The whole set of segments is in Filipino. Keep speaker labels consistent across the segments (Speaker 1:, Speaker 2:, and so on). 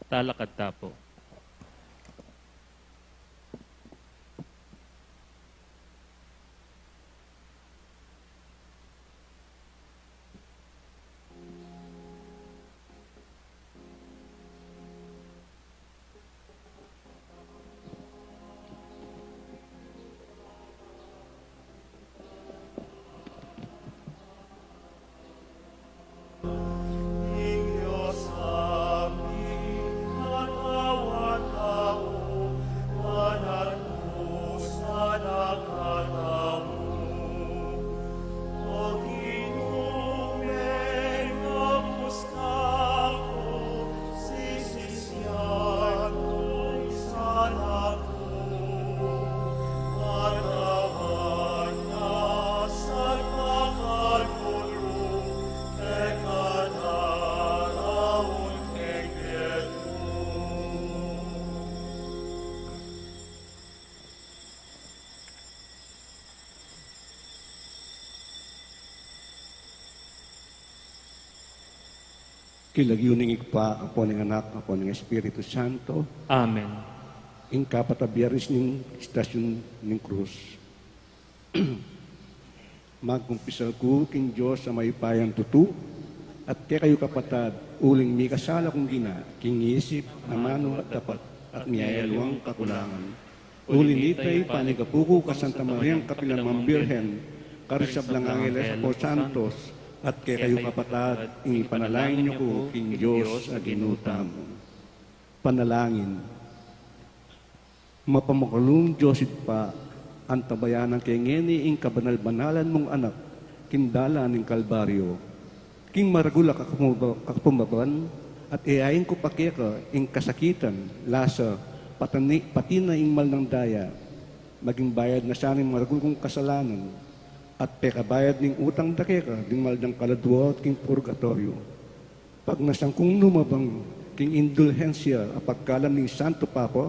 Speaker 1: Matalakad tapo.
Speaker 2: Kilagyuning ikpa, apo ng anak, apo ng Espiritu Santo,
Speaker 1: Amen.
Speaker 2: ing kapatabiaris ng istasyon ng krus. Magkumpisal ko king Diyos sa may payang tutu, at kaya kayo kapatad, uling may kasala kong gina, king isip, namano at dapat, at niyayalwang kakulangan. Ulinitay panigapuko ka Santa Mariang Kapilamang Birhen, karisablang Angeles po Santos, at kaya kayo kapatad, ing ipanalangin niyo ko king Diyos aginutam. Panalangin. Mapamakalong Diyos pa, ang tabayanan kay ngeni ing kabanal-banalan mong anak, kindala ng Kalbaryo. King maragula kakapumaban, at iayin ko pakeka ing kasakitan, lasa, pati na ing mal ng daya, maging bayad na siya ng maragul kong kasalanan, at pekabayad ng utang dakeka, ding mal ng kaladwa at king purgatorio. Pag nasangkong numabang, king indulhensya, apagkalam ng Santo Papa,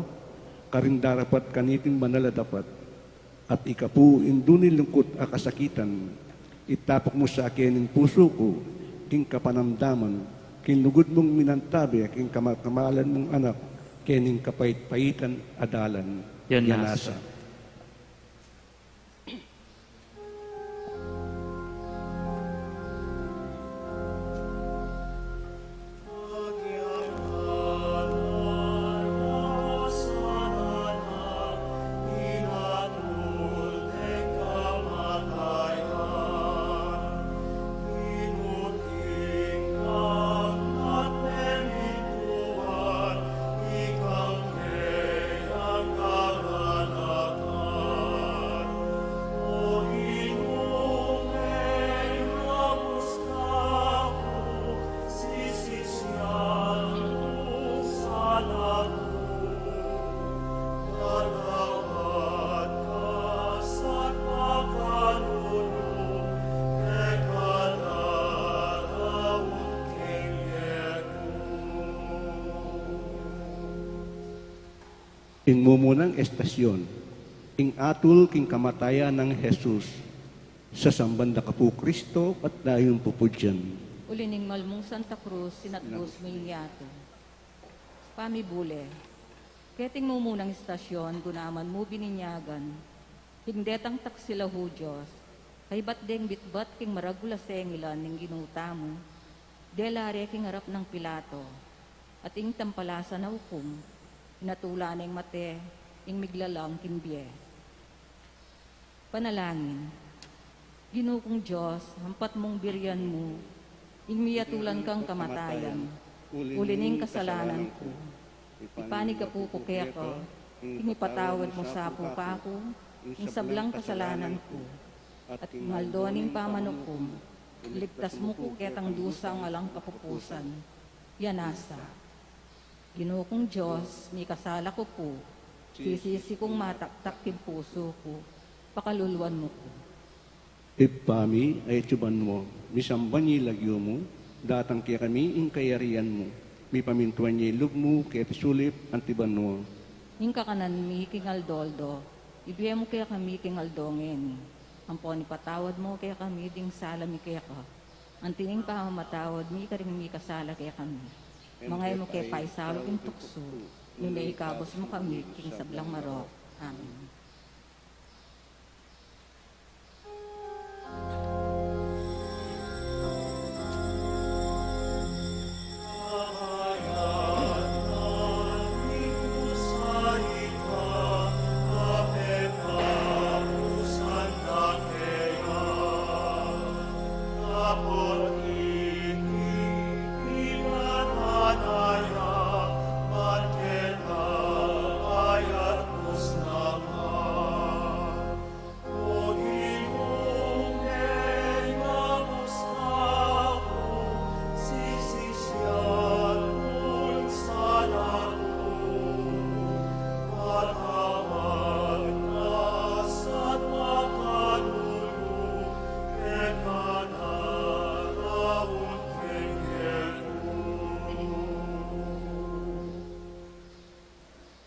Speaker 2: karindarapat kaniting manala dapat, at ikapu indunil lungkot a kasakitan, itapok mo sa akin ng puso ko, king kapanamdaman, king lugod mong minantabi, king kamalan mong anak, kening kapait-paitan adalan,
Speaker 1: Yanasa.
Speaker 2: Ing mumunang estasyon, ing atul king kamatayan ng Jesus, sa sambanda ka po Kristo at dayon pupudyan.
Speaker 3: Ulining malmong Santa Cruz, sinatbos mo yato. Pamibule, keting mumunang estasyon, gunaman mo bininyagan, hingdetang taksila ho Diyos, kay bat deng bitbat king maragula sengilan ng ginuta mo, delare king harap ng Pilato, at ing tampalasa na hukum, inatula na ing mate, ing miglalang kinbye. Panalangin, Ginukong Diyos, hampat mong biryan mo, ing miyatulan kang kamatayan, ulining kasalanan ko. Ipanig ka po kaya ko, ing ipatawad mo sa po pa ako, ing sablang kasalanan ko, at maldoning pamanukom, ligtas mo ko ketang dusang alang kapupusan, yanasa. Ginukong Diyos, may kasala ko po, sisisi kong mataktak king puso ko, pakaluluan mo ko.
Speaker 2: Ipami ay tuban mo, misamban niya lagyo mo, datang kaya kami ing kayarian mo, mi pamintuan niya ilog mo, kaya tisulip antiban mo.
Speaker 3: Ing kakanan mi king aldoldo, ibiya mo kaya kami king aldongen. Ampon ipatawad mo kaya kami ding sala mi kaya ka. Antining pamamatawad mi karing mi kasala kaya kami. Mga mo kay paisalo king tukso, nunay ikabos mo kami king sablang marok. Amen.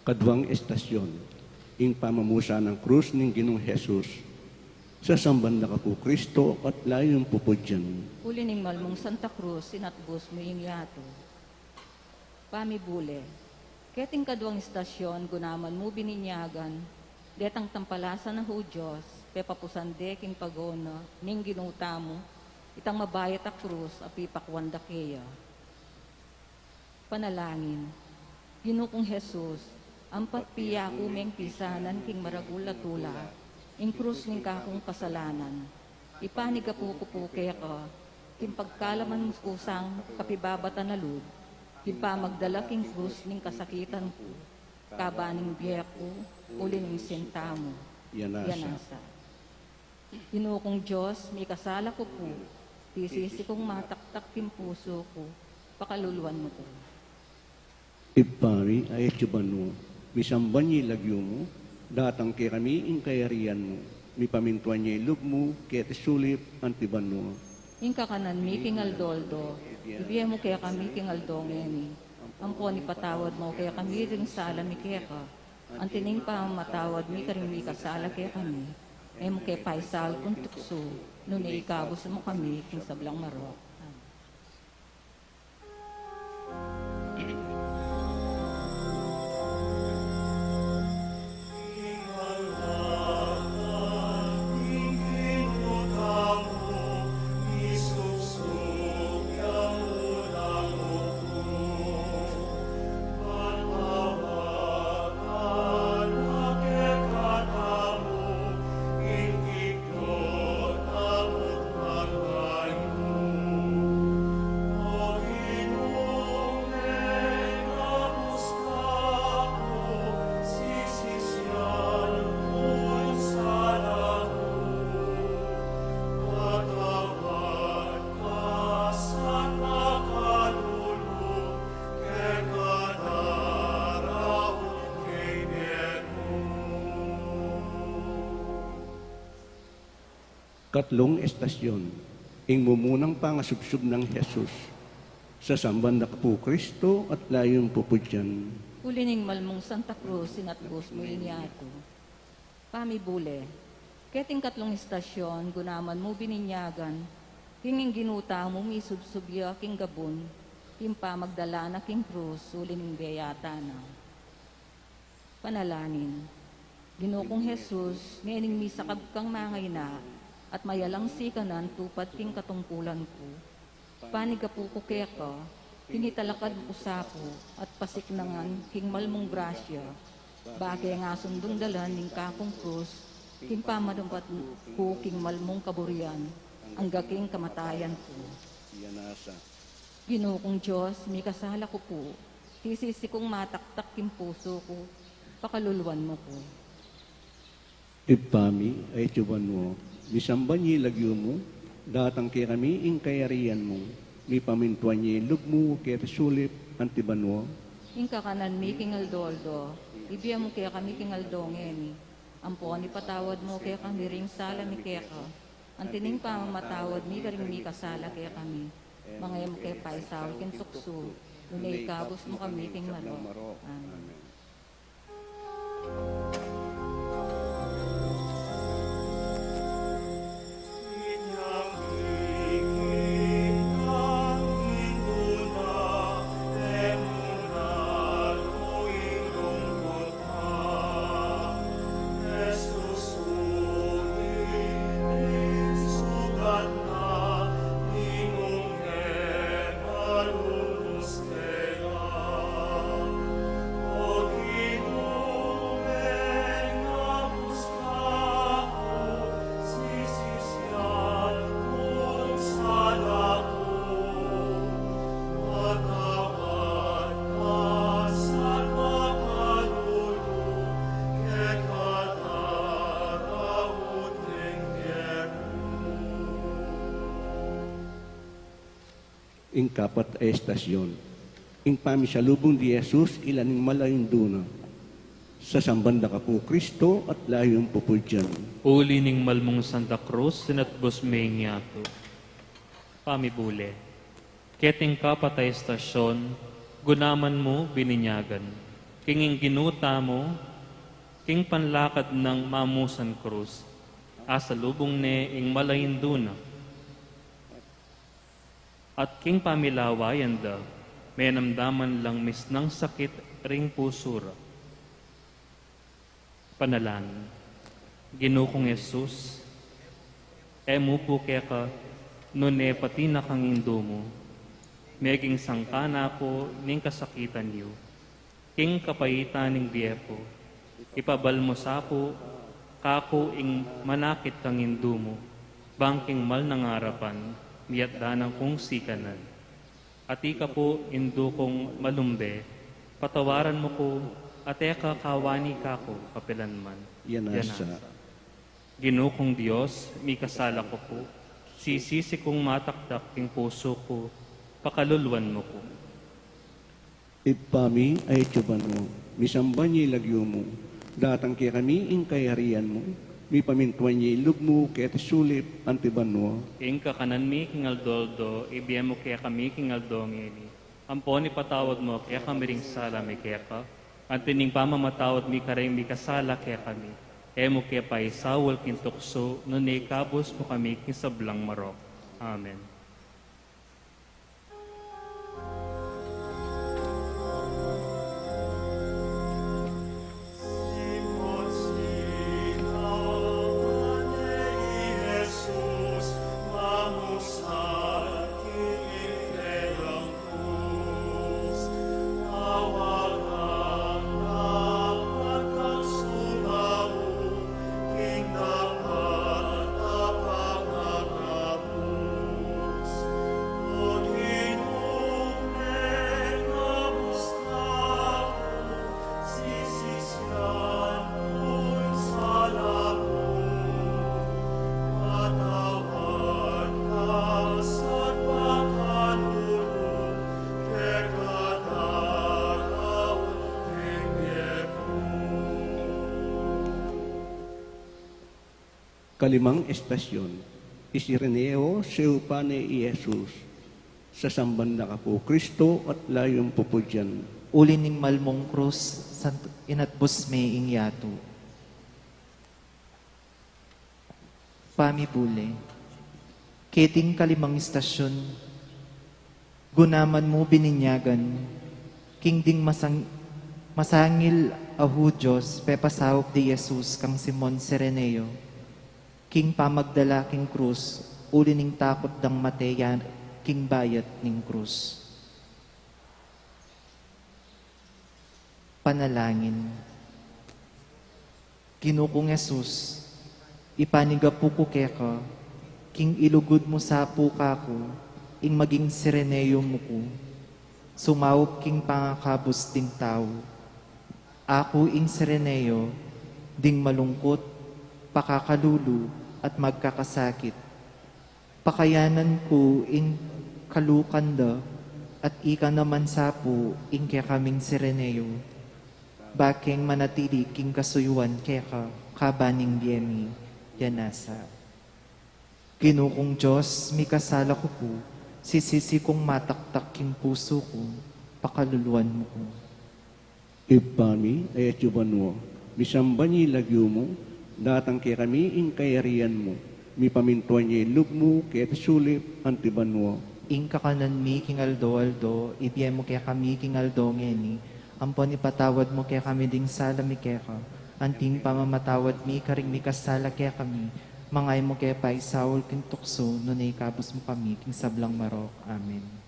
Speaker 2: Kadwang estasyon, ing pamamusa ng krus ng Ginong Jesus, sa samban na kapo Kristo at layong pupudyan.
Speaker 3: Ulining malmong Santa Cruz, sinatbos mo yung yato. Pamibule, keting kadwang istasyon, gunaman mo bininyagan, detang tampalasan na ho Diyos, pepapusan deking pagona, ning ginuta mo, itang mabayat a krus, apipakwanda keya. Panalangin, Ginukong Jesus, ampat piya kumeng pisanan king maragula tula, ing krus ning kakong kasalanan. Ipanig po kaya ka, king pagkalaman usang kapibabata na lud, king pamagdala king krus ning kasakitan ko, kabaning biyak ko, uli ning sintamo. Yanasa. Ginukong Diyos, may kasala ko po, tisisi kong mataktak king puso ko, pakaluluan mo ko.
Speaker 2: Ipari ay etubano, misamban niya ilagyo mo, datang kay kami ing kayarian mo, mi pamintuan niya ilog mo, kaya tisulip antibano.
Speaker 3: Ing kakanan mi king aldoldo, ibiya mo kaya kami king aldongeni. Ampo ni patawad mo kaya kami ring sala mi kaya ka. Antining pa matawad mi karing mi kasala kaya kami. Ay mo kaya paisal kung tukso, nung ikabos mo kami king sablang marok.
Speaker 2: Katlong estasyon, ing mumunang pangasubsub ng Jesus, sa samban na kapo Kristo at layong pupudyan.
Speaker 3: Ulining malmong Santa Cruz, sinatbos mo inyato. Pamibule, keting katlong estasyon, gunaman mo bininyagan, kinging ginuta mo misubsubya king gabon, kimpa magdala na king krus, ulining biyata na. Panalangin, Ginukong Jesus, ngayon misakab kang mangay na, at mayalang sikanan tupad king katungkulan ko. Panigapu ko kaya ka, tinitalakad usapo, at pasiknangan king malmong grasya, bagay nga sundong dalan ning kakong krus, king pamadumpat ko king malmong kaburian, ang gaking kamatayan ko. Ginukong Diyos, may kasala ko po, tisisi kong mataktak king puso ko, pakaluluan mo ko.
Speaker 2: Ipami ay tuban mo, misamban niya lagyo mo, datang kay kami ing kayarian mo, mi pamintuan niya ilog mo, kaya sulip antiban mo.
Speaker 3: Ing kakanan mi kingaldo-aldo, ibiya mo kaya kami kingaldongeni, ampo ni patawad mo kaya kami ring sala mi kaya ka, antining pamamatawad mi karing mi kasala kaya kami, mga mo kaya paisaw kinsukso, unay kabos mo kami king malo. Amen.
Speaker 2: ing kapat a estasyon. Ing pamisalubong di Jesus ilaning malayong duna. Sa sambanda ka po Kristo at layong pupudyan.
Speaker 1: Uli ning malmong Santa Cruz, sinatbos may yato. Pamibule. Keting kapatay estasyon, gunaman mo bininyagan. Kinging ginuta mo, king panlakad ng mamusan krus. Asa lubong ne ing malayin duna. At king pamilawayan da, may namdaman lang misnang sakit ring pusura. Panalangin. Ginukong Yesus, emu po keka, nune pati na kang indo mo, meging sangkana ko ning kasakitan niyo, king kapayitan ning biyeko, ipabal mo sapo, kako ing manakit kang indo mo, bangking mal nangarapan, miyat danang kong sikanan. At ika po indo kong malumbe, patawaran mo ko, at eka kawani kako kapilanman.
Speaker 2: Yanasa.
Speaker 1: Ginukong Diyos, may kasala ko po, sisisi kong matakdak king puso ko, pakaluluan mo ko.
Speaker 2: Ipami ay tsuban mo, misamba niya ilagyo mo, datang kaya kami ing kayarian mo, mi pamintuan niya ilog mo, kaya tisulip antiban mo.
Speaker 1: King kakanan mi king aldoldo, ibiyem mo kaya kami king aldongeni. Ampon ipatawad mo, kaya kami ring sala may kaya ka. Antining pamamatawad mi karing mi kasala kaya kami. Emo kaya pa isawal king tukso, nunay kabos mo kami king sablang marok. Amen.
Speaker 2: Kalimang estasyon, isireneo seupane i Jesus, sa sambanda ka po Kristo at layong pupudyan.
Speaker 4: Uli ning malmong krus, inatbos may ingyato. Pamibule. Keting kalimang istasyon, gunaman mo bininyagan, king ding masangil ahu Diyos, pepasawag di Jesus kang Simon Sereneo, king pamagdala king krus, uli ning takot dang mateyan, king bayat ning krus. Panalangin. Ginukong Jesus, ipanigapu ko keka, king ilugod mo sa puka ko, ing maging sireneyo mo ko, sumawag king pangakabos ding tao. Ako ing sireneyo, ding malungkot, pakakalulu, at magkakasakit. Pakayanan ko ing kalukanda, at ika naman sapo ing kaya kaming sireneyo. Baking manatili king kasuyuan kaya kabaning biyemi, yanasa. Ginukong Diyos, mi kasala ko po, sisisi kong mataktak king puso ko, pakaluluan mo ko.
Speaker 2: Ipami ay atsuban mo, misamba niya ilagyo mo, datang kaya kami ing kayarian mo, mi pamintuan niya ilog mo, kaya tisulip antiban mo.
Speaker 4: Ing kakanan mi king aldo, ibiyem mo kaya kami king aldo ngeni, ampon ipatawad mo kaya kami ding sala mi kaya ka, anting pamamatawad mi karing mi kasala kaya kami, mangay mo kaya pa isawol king tukso, nunay kabos mo kami king sablang marok. Amen.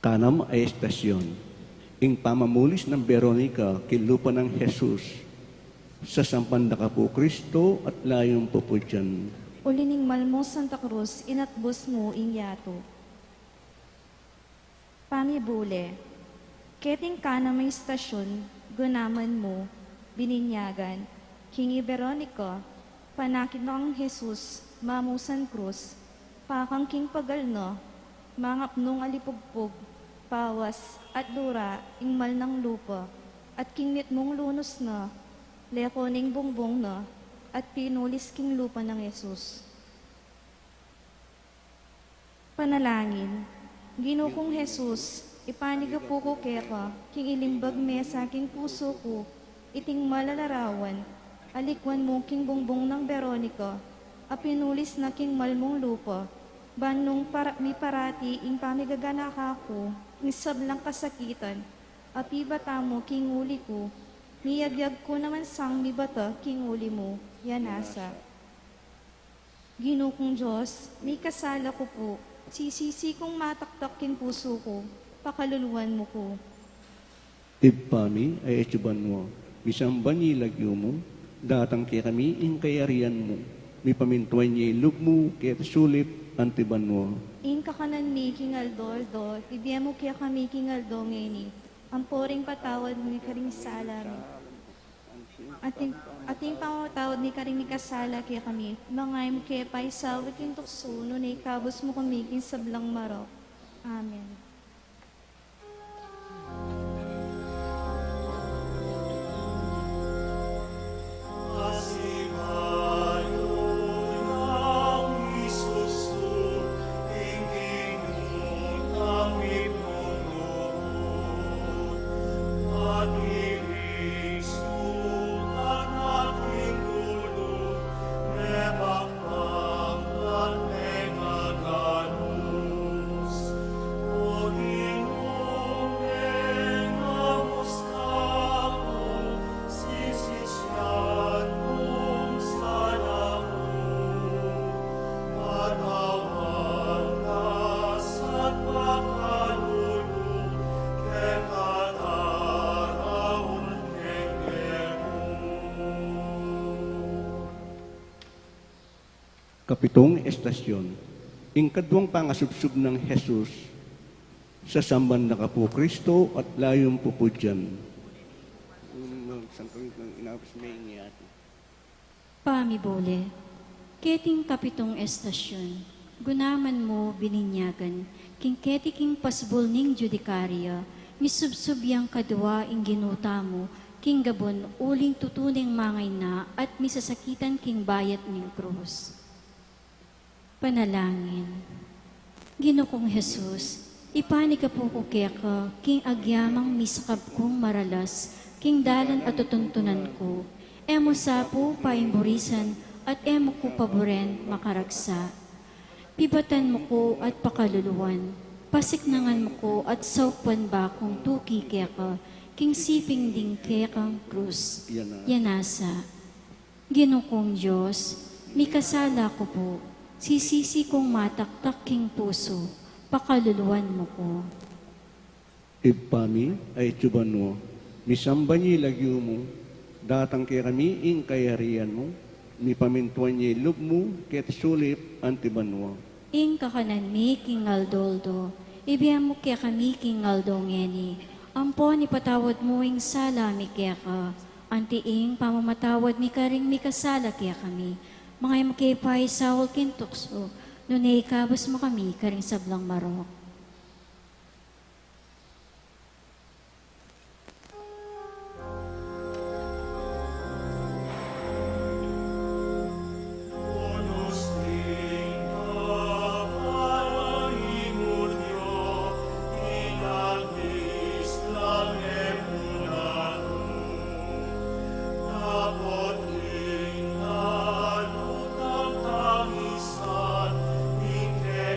Speaker 2: Kanam ay estasyon. Ing pamamulis ng Veronica kilupa ng Jesus sa sampanda ka po Kristo at layong pupudyan.
Speaker 5: Ulining malmo Santa Cruz, inatbos mo ing yato. Pamibule, keting ka na may istasyon, gunaman mo, bininyagan, hingi Veronica, panakit ng Jesus, mamusan krus, pakang king pagalno, mangapnong alipugpug, pawas at lura, ingmal ng lupa, at kingmit mong lunos na, lekoning bongbong na, at pinulis king lupa ng Jesus. Panalangin, Ginukong Jesus, ipaniga po ko keka, king ilimbag me sa aking puso ko, iting malalarawan, alikwan mo king bongbong ng Veronica, apinulis na king malmong lupa, banong mi parati ing pamigaganak ako, ing sablang kasakitan, api bata mo king uli ko, niyagyag ko naman sang mi bata king uli mo, yanasa. Ginukong Diyos, may kasala ko po, sisisi kong mataktak king puso ko, pakaluluan mo ko.
Speaker 2: Ipami ay etuban mo, bisang banilagyo mo, datang kaya kami ing kayarian mo, mi pamintuan niya ilog mo, kaya sulip, antiban mo.
Speaker 5: Ing kakanan mi king aldoldo, ibigay mo kaya kami king aldo ngeni, ang poring patawad mo karing sala mi. Ating pangawatawad ni karing mi kasala kaya kami, mangay mo kaya paisawit king tukso, nunay kabos mo kami king sablang marok. Amen.
Speaker 2: Kapitong estasyon, ing kadwang pangasubsub ng Jesus sa samban na kapo Kristo at layong pupudyan.
Speaker 6: Pamibole, keting kapitong estasyon, gunaman mo bininyagan, king keti king pasbol ning judikarya, misubsub yang kadwa ing ginuta mo, king gabon uling tutuning mangay na at misasakitan king bayat ning krus. Panalangin. Ginukong Jesus, ipani ka po ko keka, king agyamang misakab kong maralas, king dalan at tutuntunan ko, emo sapo paimburisan, at emo ko paboren makaragsa. Pibatan mo ko at pakaluluwan, pasiknangan mo ko at saukpan ba kong tuki keka, king siping ding kekang krus, yanasa. Ginukong Diyos, may kasala ko po, sisisi kong mataktak king puso, pakaluluwan mo ko.
Speaker 2: Ipami ay tuban mo, misamba niya lagyo mo, datang kaya kami ing kayarian mo, mi pamintuan niya ilog mo, kaya sulip, antiban mo.
Speaker 6: Ing kakanan mi king aldoldo, ibiyam mo kaya kami king aldongeni, ampo ni patawad mo ing sala mi kaya ka, antiing pamamatawad mi karing mi kasala kaya kami, mga makipay sa walkin tukso, nunay kabos mo kami karing sablang marok.
Speaker 7: Tangisan, ike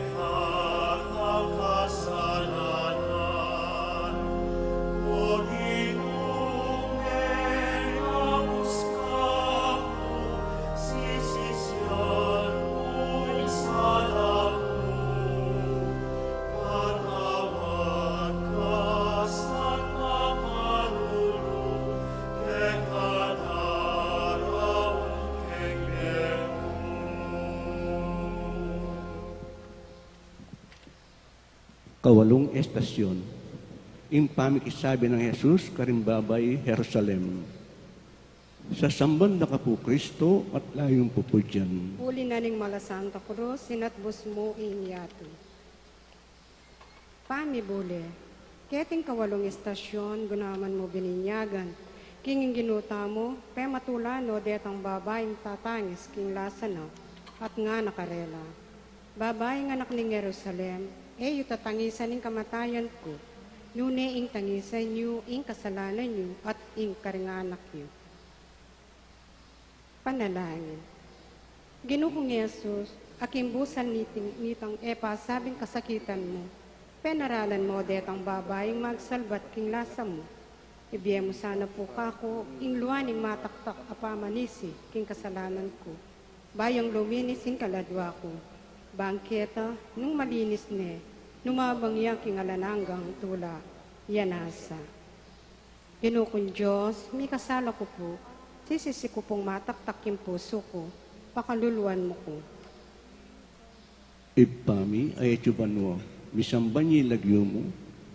Speaker 2: Kawalong estasyon. Impamikisabi ng Jesus karimbabay Jerusalem. Sa samban na ka po Kristo at layong po po dyan.
Speaker 7: Uli na ning malasanta krus, sinatbos mo inyato. Pamibuli, keting kawalong estasyon, gunaman mo bininyagan, kinging ginuta mo, pe matulano detang babaeng tatangis king lasana, at nga nakarela. Babaeng anak ning Jerusalem, yu tatangisan ning kamatayan ko, nune ing tangisan niyo, ing kasalanan niyo, at ing karinganak niyo. Panalangin. Ginukong Yesus, akimbusan nitang sabing kasakitan mo, penaralan mo detang babaeng magsalbat king lasa mo. Ibiye mo sana po kako, ing luwaning mataktak apamanisi king kasalanan ko. Bayang luminis ing kaladwa ko. Bangketa, nung malinis ne, numabangya king alananggang tula, yanasa. Ginukong Diyos, may kasala ko po, sisisi ko pong mataktak yung puso ko, pakaluluan mo ko.
Speaker 2: Ipami ay etsubanwa, misamban niya ilagyo mo,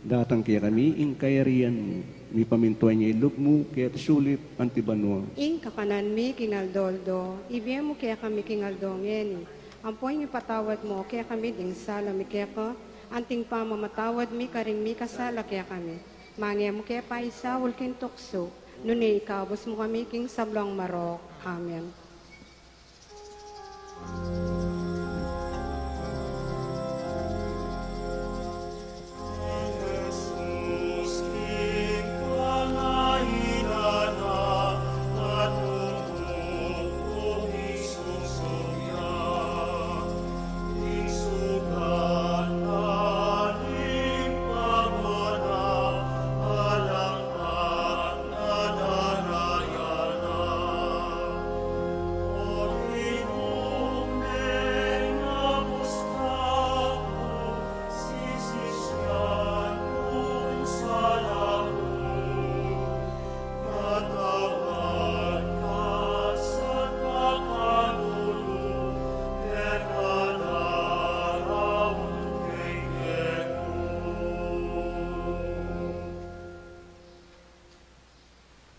Speaker 2: datang kaya kami ing kayarian mo, mi pamintuan niya ilog mo, kaya sulit antibanwa.
Speaker 7: Ing kakanan mi kinaldoldo, ibiye mo kaya kami kingaldongeni, ampoy mi patawad mo, kaya kami ding sala mi kaya ka, anting pa mamatawad mi karing mi kasala kaya kami. Mangya mo kaya pa isawol kin tukso, nunay ikabos mo kami king sablang marok. Amen.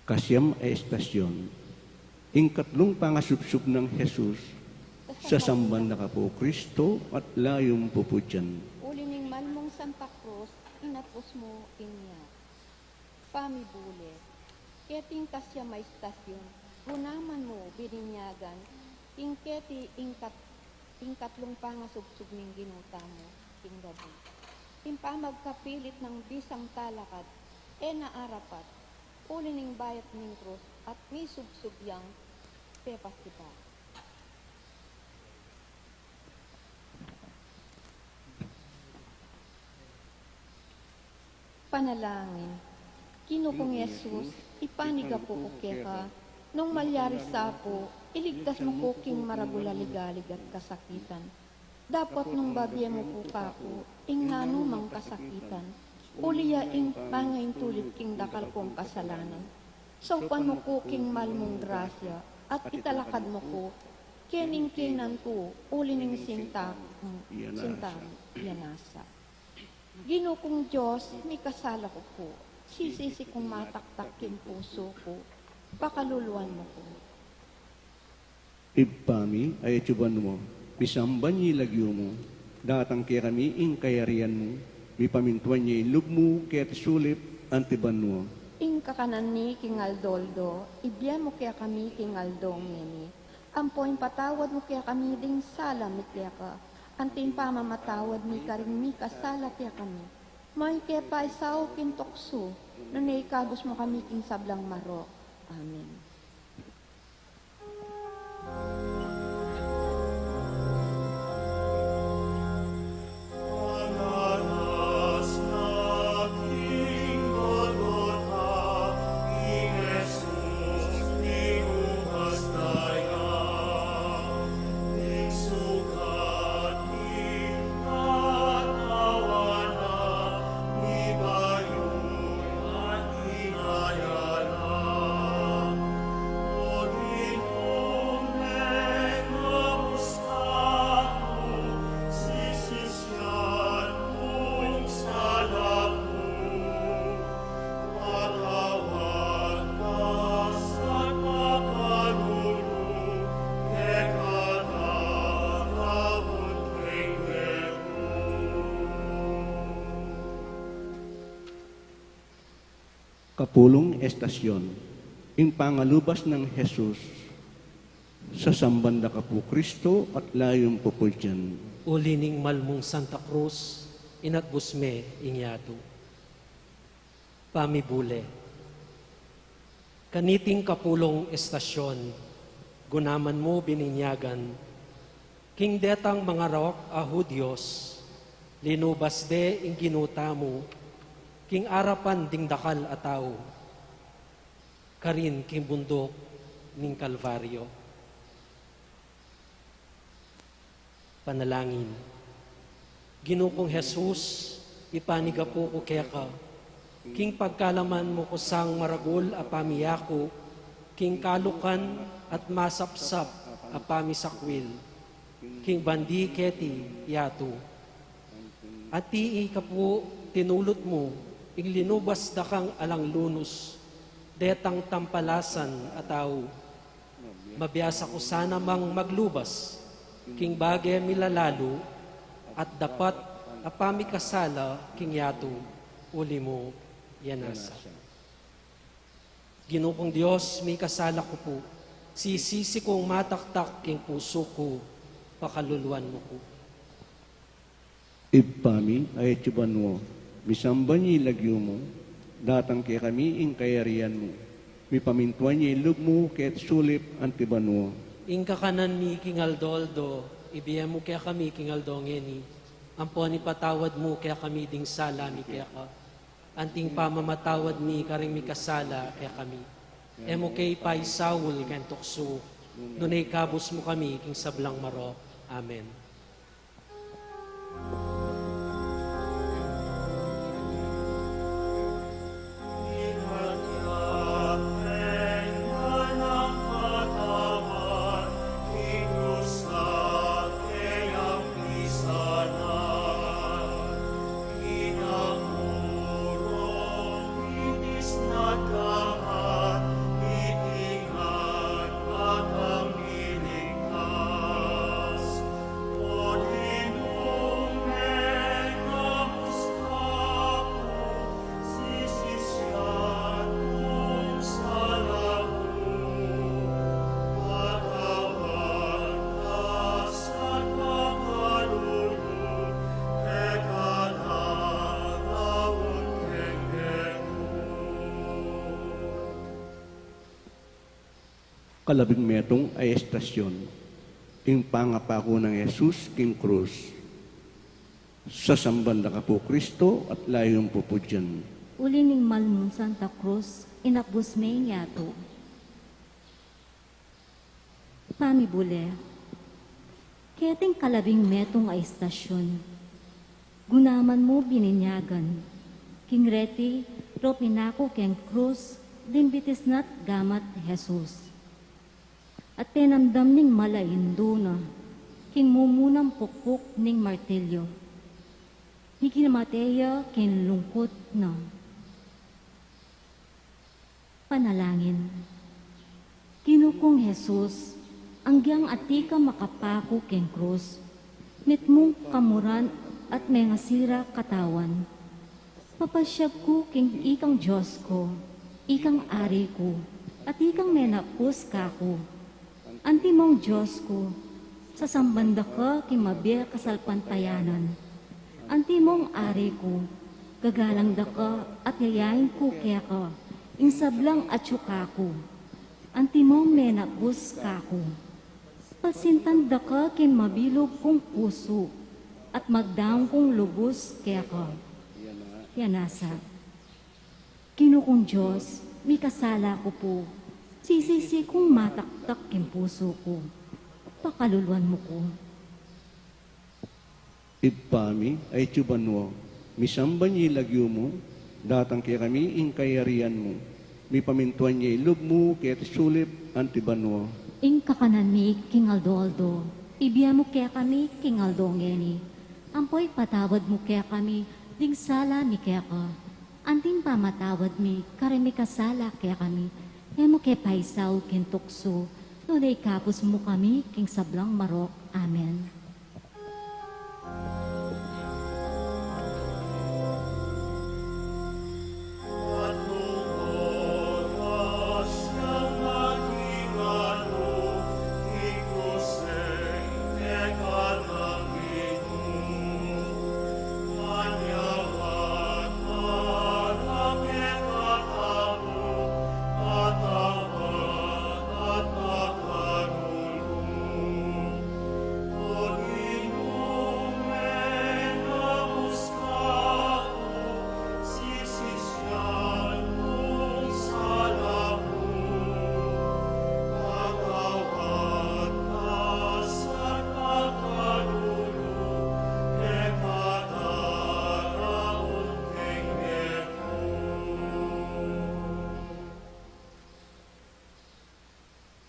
Speaker 2: Kasyam ay estasyon. Ing katlong pangasupsup ng Jesus, sa samban na ka po Kristo at layong po po dyan.
Speaker 3: Ulining malmong Santa Cruz, inapos mo inya. Pamibuli, keting kasya may stasyon, gunaman mo bininyagan, keti katlong pangasubsub ning ginuta mo, ing gabi. Impamagkapilit ng bisang talakad, naarapat, ulining bayat ning krus, at may subsubyang pepas kita. Panalangin. Kinukong Yesus, ipaniga po ka, nung malyari sa po, iligtas mo ko king maragulaligalig at kasakitan. Dapat nung babye mo po kako, ing nanumang kasakitan, uliya ing pangain tulit king dakal kong kasalanan. Saupan mo ko king malmong grasya, at italakad mo ko, kening-kenan ko, ulining sinta, yanasa. Ginukong Diyos, may kasala ko po, sisisi kong mataktak king puso ko, pakaluluan mo ko.
Speaker 2: Ipami ay etsuban mo, misamban niya ilagyo mo, datang kaya kami ing kayarian mo, mi pamintuan niya ilog mo, kaya sulit antiban mo.
Speaker 3: Ing kakanan ni kingaldoldo, ibya mo kaya kami kingaldong ngeni. Ampoin patawad mo kaya kami ding sala mi kaya ka. Antin pa mamatawad mi karing mi kasala kaya kami. May kaya pa isaw kintokso, nanay kagos mo kami king sablang marok. Amen.
Speaker 2: kapulong estasyon, ing pangalubas ng Jesus, sa sambanda ka po Kristo at layong po po dyan.
Speaker 8: Ulining malmong Santa Cruz, inatbusme inyato. Pamibule. Kaniting kapulong estasyon, gunaman mo bininyagan, king detang mga rawak Hudyos, linubas de ing ginuta mo, king arapan ding dakal ataw, karin king bundok ning Kalbaryo. Panalangin. Ginukong Jesus, ipaniga po ko keka, king pagkalaman mo ko sang maragol apamiyako, king kalukan at masapsap apamisakwil, king bandi keti yato. At tii ka po tinulot mo, ing linubas da kang alang lunos, detang tampalasan ataw. Mabiyasa ko sana mang maglubas, king bagay milalalo, at dapat apamikasala king yato, uli mo yanasa. Ginupong Diyos, may kasala ko po, sisisi kong mataktak king puso ko, pakaluluan mo ko.
Speaker 2: Ipami ay tsuban mo, misamba niya ilagyo mo, datang kay kami ing kayarian mo, mi pamintuan niya ilog mo kaya't sulip antiban mo.
Speaker 8: Ingka kanan mi Kingaldoldo, ibiyam mo kaya kami Kingaldongeni, ampon ipatawad mo kaya kami ding sala mi kaya ka, anting pamamatawad mi karing mi kasala kaya kami. Emo kay paisawul kan tukso, nunay kabus mo kami king sablang maro. Amen.
Speaker 2: Kalabing metong ay estasyon, ing pangapako ng Jesus king krus, sa sambanda ka po Kristo at layong po po dyan.
Speaker 3: Ulining malmong Santa Cruz, inapbusme inyato. Pamibule. Keting kalabing metong ay estasyon, gunaman mo bininyagan, king reti, ropinako king krus, dimbitis nat gamat Jesus. At tinamdam ning malaindo na, king mumunang pukpuk ning martilyo. Hikinamataya king lungkot na. Panalangin. Kinukong Jesus, anggyang ati ka makapako king krus, mitmong kamuran at may ngasira katawan. Papasyag ko king ikang Diyos ko, ikang ari ko, at ikang menapos ka ko. Antimong Diyos ko, sa sambanda ka kimabi kasalpantayanan. Antimong ari ko, gagalang da ka at yayain ko kaya ka, insablang atsuka ko. Antimong menabus ka ko. Pasintan da ka kimabilog kong puso, at magdaong kong lubos kaya ka. Yanasa. Kinukong Diyos, may kasala ko po, sisisi kong mataktak king puso ko, pakaluluan mo ko.
Speaker 2: Ipami ay tsuban mo, misamba niya ilagyo mo, datang kay kami ing kayarian mo, mi pamintuan niya ilog mo kaya't sulip antiban mo.
Speaker 3: Ing kakanan mi king Aldo, ibiya mo kaya kami king Aldongeni, ampoy patawad mo kaya kami, ding sala mi kaya ka, anting pamatawad mi, karimi kasala kaya kami, emo kay paisaw kin tukso, nunay kapos mo kami king sablang marok. Amen.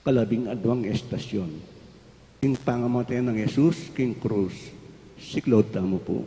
Speaker 2: kalabing adwang estasyon. King pangamatay ng Jesus, King Cruz, siklod tamo po.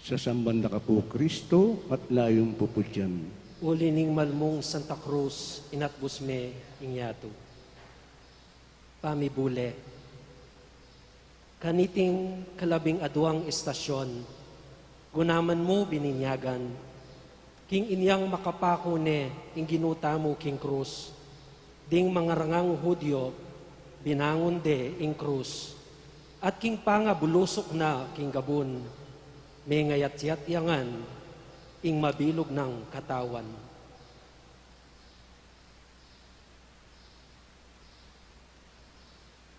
Speaker 2: Sa sambanda ka po, Kristo, at layong po po dyan.
Speaker 8: Ulining malmong Santa Cruz, inatbus me, ingyato. Pamibule. Kaniting kalabing adwang estasyon, gunaman mo bininyagan, king inyang makapako ne, ing ginuta mo, King Cruz, ding mga rangang Hudyo, binangon de, ing Cruz, at king panga bulusok na, King Gabun, may ngayat-yat yangan, ing mabilog ng katawan.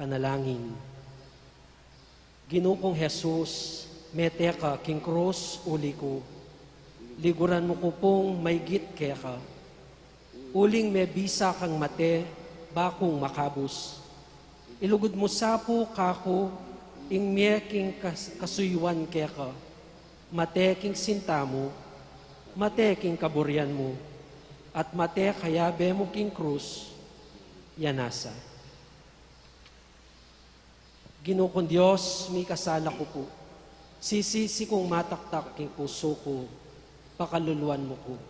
Speaker 8: Panalangin. Ginukong Jesus, mete ka, King Cruz, uli ko. Liguran mo ko pong may git kaya ka. Uling may bisa kang mate, bakong makabus. Ilugod mo sapo kako, ing meking kasuyuan kaya ka. Mateking sinta mo, mateking kaburyan mo, at mate kayabe mo, King Cruz, yanasa. Ginukong Diyos, may kasala ko po. Sisisi kong mataktak king puso ko, pakaluluan mo ko.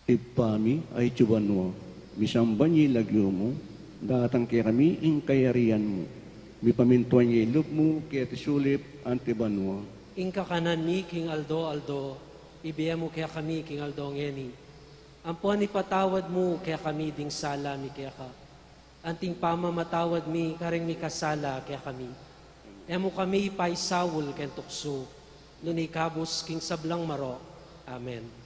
Speaker 2: Ipami ay tuban mo, misamban niya lagyo mo, datang kaya kami ing kayarian mo. Mi pamintuan niya ilog mo, kaya tisulip, antiban mo.
Speaker 8: Ing kakanan ni King Aldo, ibiya mo kaya kami, King Aldo ngeni. Ampuan ni patawad mo, kaya kami ding sala mi kaya ka. Anting pamamatawad mi, karing mi kasala, kaya kami. Emo kami ipaisawol ken tukso, nuni kabus King Sablang Maro. Amen.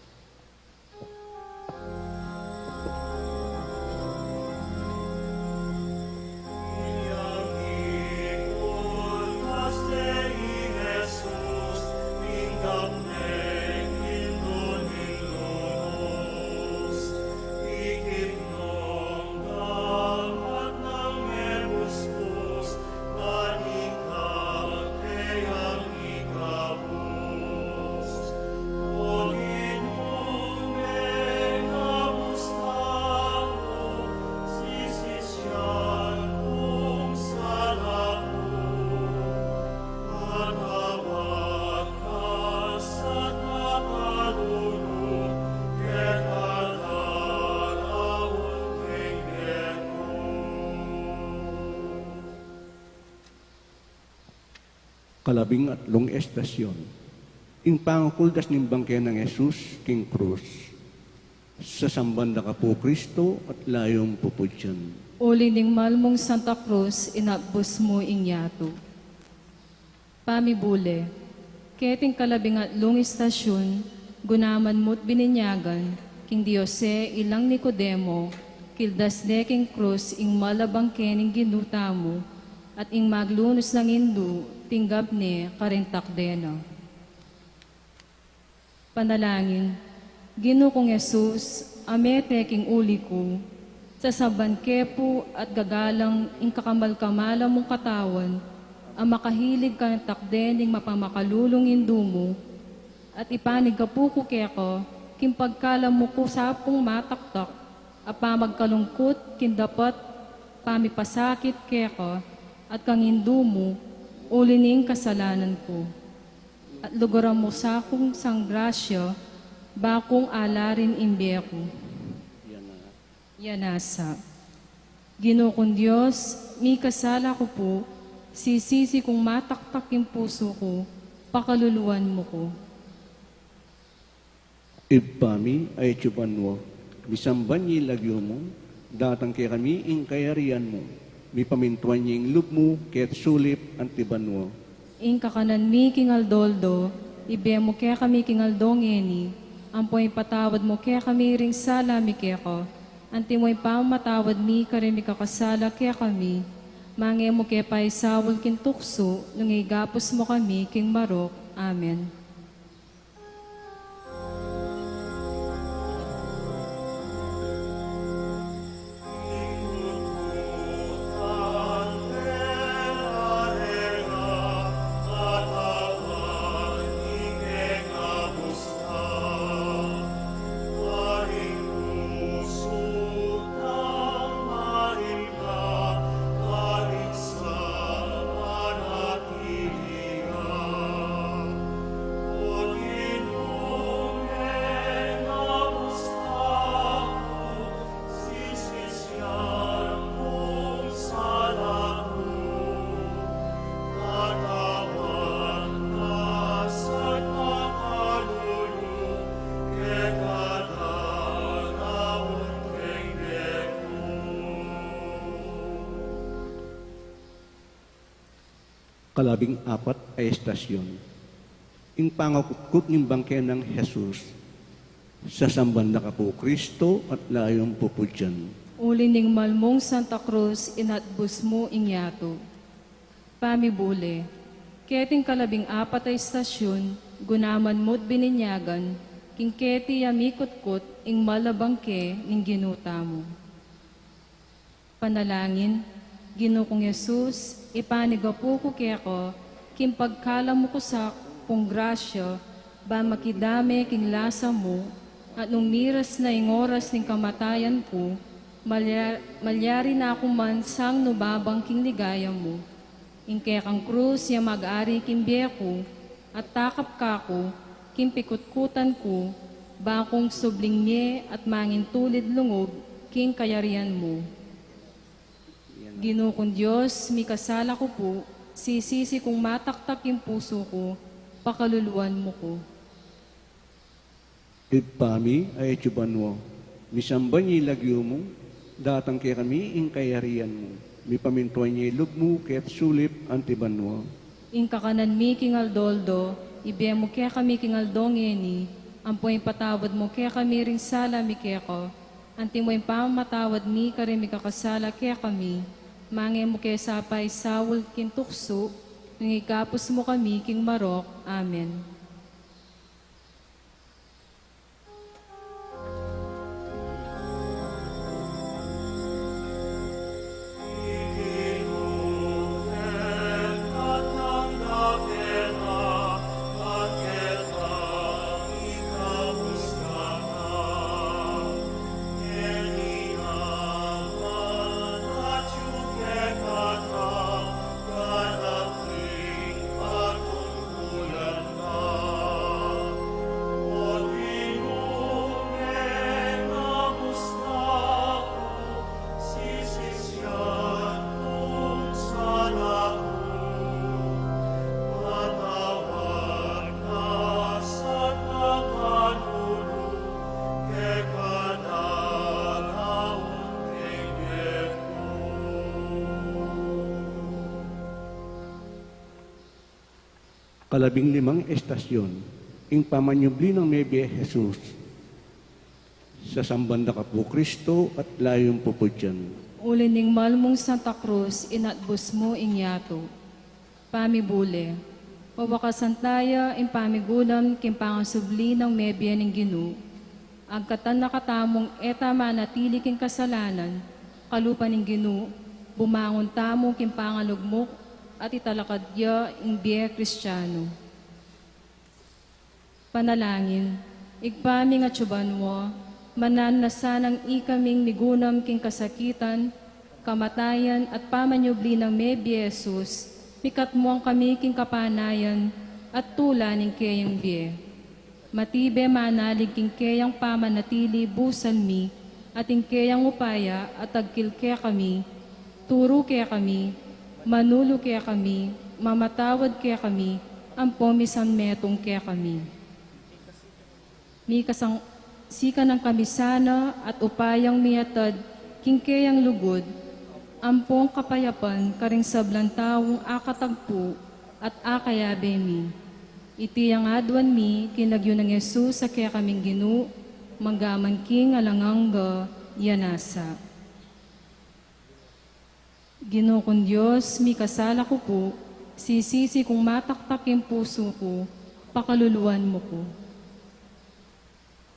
Speaker 2: Kalabing atlong estasyon. Ing pangakuldas ng bangke ng Jesus, King Cruz. Sa sambanda ka po, Kristo, at layong po po dyan.
Speaker 3: Uli ning malmong Santa Cruz, inabos mo ingyato. Pamibule. Keting kalabing atlong estasyon, gunaman mo't bininyagan, King Diose ilang Nicodemo, kildas de King Cruz, ing malabang kening ginuta mo, at ing maglunos ng Hindu, tinggap ni karintak dena. Panalangin, Ginukong Jesus, amete king uli ko, sa saban kepo at gagalang ing kakamal-kamala mong katawan, ang makahilig ka ng takdening mapamakalulong Hindu mo, at ipanig ka po ko keko, king pagkalam mo ko sapong mataktak, apamagkalungkot, kin dapat pamipasakit keko, at kang Hindu mo, ulining kasalanan ko. At lugaran mo sa akong sanggrasya, bakong alarin imbe ko. Yanasa. Ginukong Diyos, may kasala ko po, sisisi kong mataktak yung puso ko, pakaluluan mo ko.
Speaker 2: Ipami ay tuban mo, misamban niya lagyo mo, datang kaya kami ing kayarian mo, mi pamintuan niya ing lub mo, kaya't sulip antiban mo.
Speaker 3: Ing kakanan mi King Aldoldo, ibe mo kaya kami King Aldongeni, ampoy patawad mo kaya kami ring sala mi kaya ko, anti mo'y pamatawad mi karin mi kakasala kaya kami, mange mo kaya paisawol kin tukso, nung igapos mo kami King Marok. Amen.
Speaker 2: Kalabing apat ay estasyon. Ing pangakutkot ng bangke ng Jesus, sa samban na kapo Kristo at layong pupudyan.
Speaker 3: Ulining malmong Santa Cruz, inatbus mo ingyato. Pamibule, keting kalabing apat ay estasyon, gunaman mo't bininyagan, king keti yamikutkot, ing malabangke, ning ginuta mo. Panalangin, Ginukong Yesus, ipanigapo ko keko, king pagkala mo ko sa kong grasya, ba makidame king lasa mo, at nung miras na ing oras ng kamatayan ko, malyari na ako man sang nubabang king ligaya mo. Ing kekang krus ya mag-ari king biyeko, at takap kako, king pikutkutan ko, bakong subling nye at mangin tulid lungog, king kayarian mo. Ginukong Diyos, mikasala ko po, sisisi kong mataktak yung puso ko, pakaluluan mo ko.
Speaker 2: Ipami ay etsubanwo, misamba niya ilagyo mo, datang kaya kami ing kayarian mo, mi pamintuan niya ilog mo, kaya't sulip antibanwo.
Speaker 3: Ing kakanan mi kingaldoldo, ibiya mo kaya kami kingaldong eni, ampoy patawad mo kaya kami ring sala mi kaya ko, anti mo yung pamatawad mi kare mi kakasala kaya kami, mange mo kaya sapay sawul kintukso, nang ikapos mo kami king marok. Amen.
Speaker 2: Kalabing limang estasyon, ing pamanyubli ng Mebye Jesus, sa samban na kapo Kristo at layong pupudyan.
Speaker 3: Ulining malmong Santa Cruz, inatbus mo ingyato. Pamibule, pawakasantaya, ing pamigulam, kimpangasubli ng Mebye ng Ginu, agkatan nakatamong eta manatili king kasalanan, kalupan ng Ginu, bumangon tamo kimpangalugmok, at italakadya ing biye Kristiyano. Panalangin, igpami nga tsubanwo, manan na sanang ikaming migunam king kasakitan, kamatayan at pamanyubli ng Mebye Jesus, mikat mo ang kami king kapanayan at tula ning kayang biye. Matibe manalig king kayang pamanatili busan mi, at ing kayang upaya at agkil kaya kami, turo kaya kami, manulo kaya kami, mamatawad kaya kami, ang pomisan metong kaya kami. Mikasang sika ng kamisana at upayang miyatad, kingkayang lugod, ampong kapayapan karing sablantawong akatagpo at akayabe mi. Iti ang adwan mi, kinagyo ng Yesus sa kaya kaming Ginu, manggaman king alangangga, yanasa. Ginukong Diyos, mikasala ko po, sisisi kong mataktak yung puso ko, pakaluluan mo ko.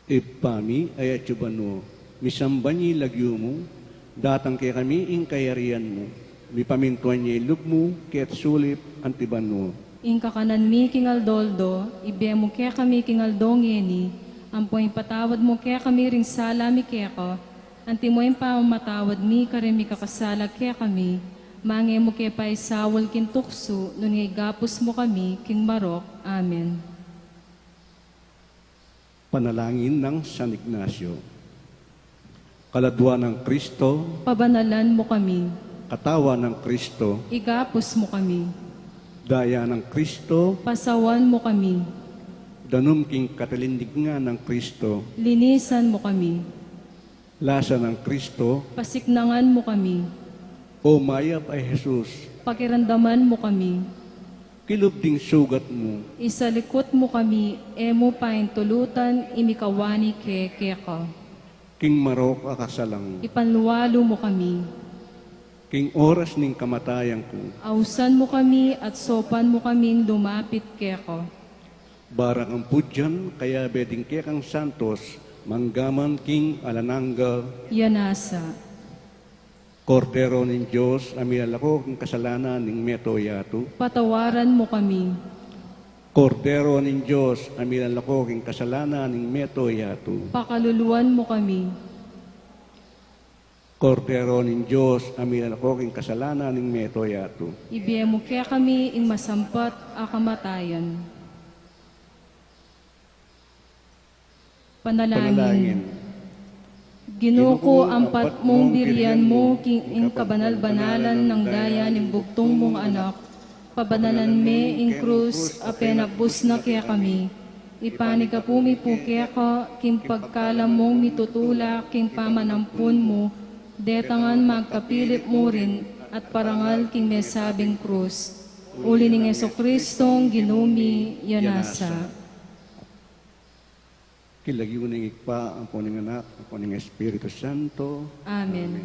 Speaker 2: Ipami ay atsubano, misambanyi lagyo mo, datang kay kami ing kayarian mo, mipamintuan niya ilog mo, kaya't sulip antiban mo.
Speaker 3: Ing kakanan mi kinaldoldo, ibe mo kaya kami kingaldongeni, ampoy patawad mo kaya kami ring sala mi keko, anti mo yung pamamatawad mi karimi kakasala kaya kami, mange mo kaya pa isawal kintukso, nun ngay gapos mo kami, king marok. Amen.
Speaker 2: Panalangin ng San Ignacio. Kaladwa ng Kristo,
Speaker 3: Pabanalan mo kami,
Speaker 2: katawan ng Kristo,
Speaker 3: igapos mo kami,
Speaker 2: daya ng Kristo,
Speaker 3: pasawan mo kami,
Speaker 2: danum king katalindignga ng Kristo,
Speaker 3: linisan mo kami,
Speaker 2: lasa ng Kristo,
Speaker 3: pasiknangan mo kami,
Speaker 2: o mayap ay Jesus,
Speaker 3: pakiramdaman mo kami,
Speaker 2: kilubding sugat mo,
Speaker 3: isalikot mo kami, emo paing tulutan, imikawani keka.
Speaker 2: king marok akasalang,
Speaker 3: Ipanluwalo mo kami,
Speaker 2: king oras ning kamatayan ko,
Speaker 3: ausan mo kami at sopan mo kaming lumapit keko.
Speaker 2: barang ang pudyan, kaya beding kekang santos, manggaman king alananga,
Speaker 3: Yanasa,
Speaker 2: Kordero ng Diyos, amilalako king kasalanan ning meto yato,
Speaker 3: patawaran mo kami,
Speaker 2: Kordero ng Diyos, amilalako king kasalanan ning meto yato,
Speaker 3: pakaluluan mo kami,
Speaker 2: Kordero ng Diyos, amilalako king kasalanan ning meto yato.
Speaker 3: ibiye mo kaya kami ing masampat a kamatayan. Panalangin. Ginoo ko ang pat mong birian mo king ing kabanal-banalan ng daya ning bugtong mong anak. Pabanalan me ing krus a penabus na kaya kami. Ipani ka pumi po kaya ka king pagkalam mong mitutula king pamanampun mo. Detangan magkapilip mo rin at parangal king mesabing krus. Uli ning Jesucristong ginumi yanasa.
Speaker 2: Kilagyo ning ikpa ang puning anak, ang puning Espiritu Santo.
Speaker 3: Amen.